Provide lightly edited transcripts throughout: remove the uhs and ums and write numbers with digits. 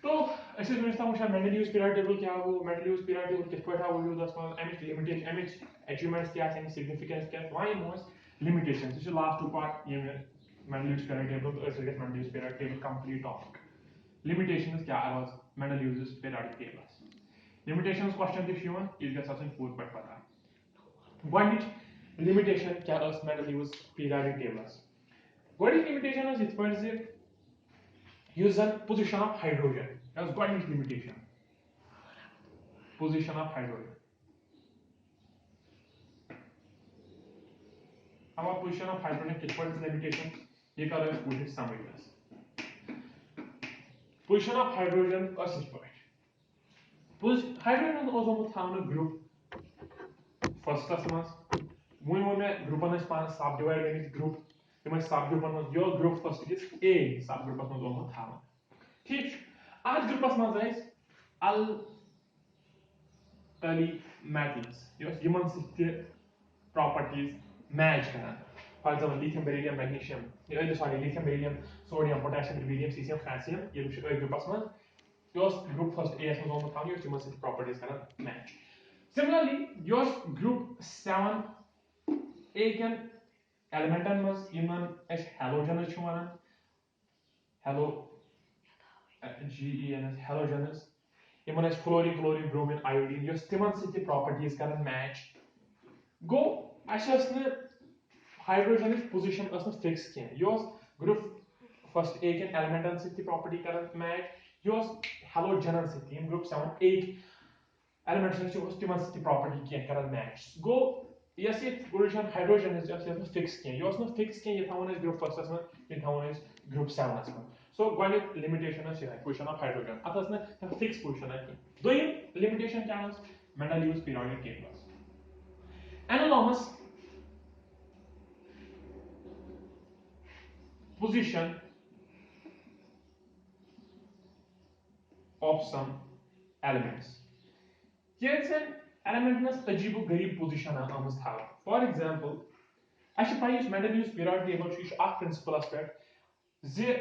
तो ऐसे समझता हूँ शायद मेंडलीव्स पीरियड टेबल क्या हो, मेंडलीव्स पीरियड टेबल किस पर था वजूद अस्मल एमिच लिमिटेशन एमिच अचीवमेंट्स क्या हैं, सिग्निफिकेंस क्या why most limitations this is last two part ये मेंडलीव्स पीरियड टेबल तो ऐसे Mendeleev's period table complete topic limitations क्या was Mendeleev's periodic tables limitations question this यवन इस गस आसन पूर पर पता गोनिच limitation क्या was Mendeleev's periodic tables गोनिच limitation is इस पर से use the position of hydrogen that was गोनिच limitation position of hydrogen अब position of hydrogen किस पर limitation ये कर रहे हैं पूरी समझना position of hydrogen is this part hydrogen is also found in group first class when group is subdivided in group the subgroup your group first is A subgroup is also found ठीक आज group is alkali metals yes Yemen city properties match करना for example lithium beryllium magnesium lithium beryllium sodium potassium rubidium cesium calcium ये group yours group first A is also found yours Yemen city properties करना match similarly yours group 7 A can elementan mas Yemen as halogen छ वनान halo GENS halogens Yemen as fluorine chlorine bromine iodine yours Yemen city properties करना match go asasne hydrogen position asna fix kiya yours group first A can elementan city property karan match yours halogen city group 7 8 elements yours timan city property kiya karan match go yes it position hydrogen is just fix kiya yours no fix kiya ye thawan is group first asna ye thawan is group 7 asna so one limitation is here position of hydrogen atasna fix position hai do limitation kya is Mendeleev's periodic table analogous position of some elements. Yes, an element nas ajibu garib position amus thav. For example, ash payus Mendeleev's periodic table is a principle aspect. The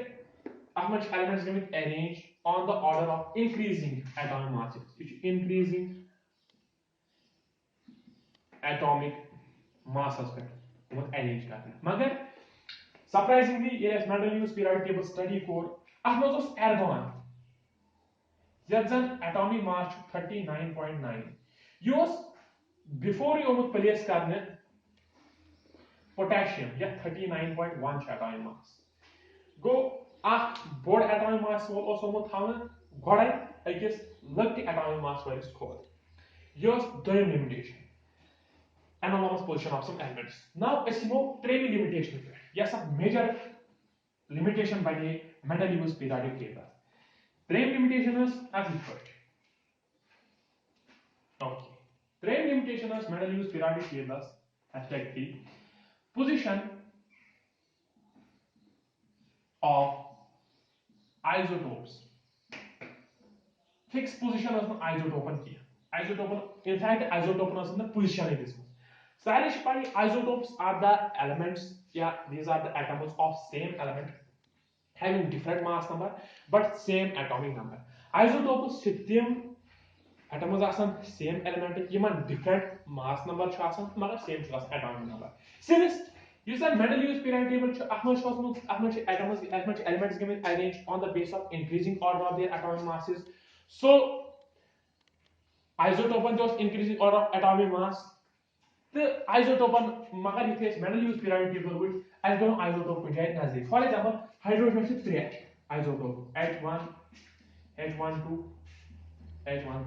much elements going to arrange on the order of increasing atomic masses. It's increasing atomic mass aspect. Arrange karna. Magar surprisingly, yes, Mendeleev's periodic table study for ahmos argon. Yet atomic mass 39.9. Yours before you place karne potassium या 39.1 atomic mass. Go board atomic mass will also thaवन गोड़े अकिस लक्ति atomic mass वाले खोल. Yours Doyam limitation. Anomalous position of some elements. Now asimo training limitation. Yes, a major limitation by the Mendeleev's periodic table. Frame limitation is as follows. Okay. Frame limitation is Mendeleev's periodic tables hashtag 3 position of isotopes. Fixed position is isotopen here. Isotopen, in fact, isotopen is in the position in this one. Stylish by isotopes are the elements, yeah, these are the atoms of same element having different mass number but same atomic number. Isotopes system atoms are same element yman different mass number magar same atomic number. Since you said Mendeleev's periodic table as much elements given arranged on the base of increasing order of their atomic masses. So isotopen just increasing order of atomic mass. The isotopen magar इथे Mendeleev's periodic table with as दोनों isotope को जाए नजदीक. For example, hydrogen से 3 isotope H1, H12, H13.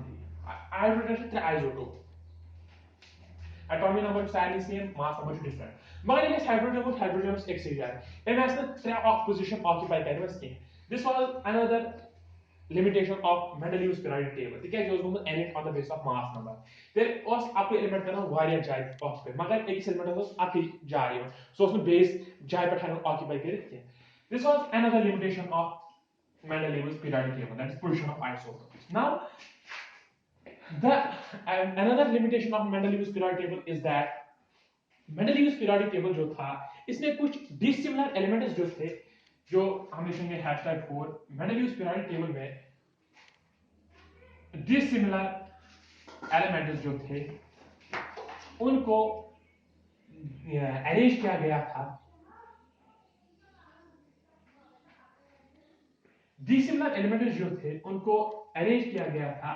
Hydrogen से 3 isotope. Atomic number सारे same, mass number different. मगर ये hydrogen एक से जाए. इनमें ऐसे 3 position occupy करने में scheme. This was another limitation of Mendeleev's periodic table. ठीक है जो उसको arrange on the basis of mass number. फिर उस आपको एलिमेंट करना वारियर जाए occupy. मगर एक एलिमेंट उस आपकी जाए है. So उसमें base जाए पर खाना occupy करें. This was another limitation of Mendeleev's periodic table. That is position of isotopes. Now, another limitation of Mendeleev's periodic table is that Mendeleev's periodic table जो था इसमें कुछ dissimilar elements जो थे जो हमने सुने #4 Mendeleev's periodic table में डिसिमिलर एलिमेंट्स जो थे उनको अरेंज किया गया था, डिसिमिलर एलिमेंट्स जो थे उनको अरेंज किया गया था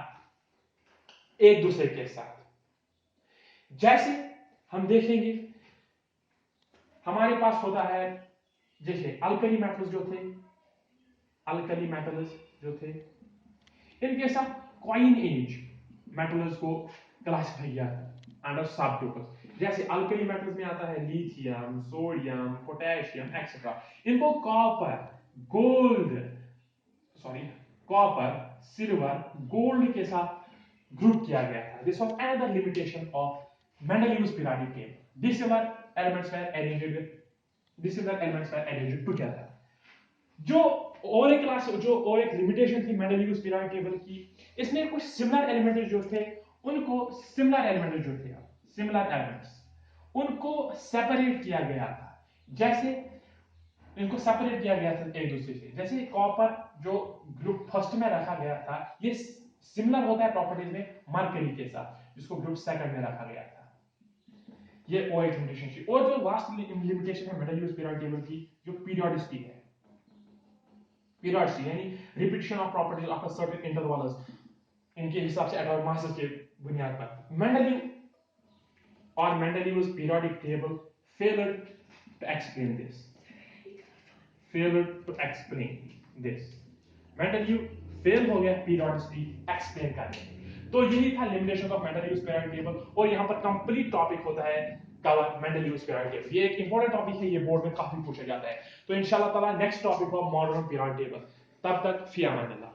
एक दूसरे के साथ। जैसे हम देखेंगे हमारे पास होता है, जैसे अल्कली मेटल्स जो थे, अल्कली मेटल्स जो थे इनके साथ कॉइन एज मेटल्स को क्लासिफाई किया था अंडर सब ग्रुप्स। जैसे अल्कली मेटल्स में आता है लिथियम, सोडियम, पोटेशियम एक्सेट्रा। इनको copper, gold, sorry copper, silver, gold के साथ ग्रुप किया गया था। This was another limitation of Mendeleev's periodic table. Dissimilar elements were arranged with dissimilar elements were arranged together. जो और एक लिमिटेशन थी मेंडेलीव्स पीरियोडिक टेबल की, इसमें कुछ सिमिलर एलिमेंट्स जो थे उनको सिमिलर एलिमेंट्स उनको सेपरेट किया गया था। जैसे इनको सेपरेट किया गया था एक दूसरे से। जैसे कॉपर जो ग्रुप फर्स्ट में रखा गया था, ये सिमिलर होता है प्रॉपर्टीज में मरकरी के साथ, जिसको ग्रुप सेकंड में रखा गया था। ये OH लिमिटेशन थी। और जो लास्ट लिमिटेशन है मेंडेलीव्स पीरियोडिक टेबल की, जो पीरियोडिसिटी है, पीरियोडिसिटी यानी repetition of properties after certain intervals, इनके हिसाब से एटॉमिक मासेस के बुनियाद पर Mendeleev's periodic table failed to explain this. Mendeleev fail हो गया पीरियोडिसिटी एक्सप्लेन करने में। तो यही था लिमिटेशन ऑफ मेंडेलीव्स पीरियोडिक टेबल। और यहाँ पर कंप्लीट टॉपिक होता है कवर मेंडेलीव्स पीरियोडिक टेबल। ये एक इंपॉर्टेंट टॉपिक है, ये बोर्ड में काफी पूछा जाता है। तो इंशाल्लाह ताला नेक्स्ट टॉपिक हो मॉडर्न पीरियोडिक टेबल। तब तक फिया अमान अल्लाह।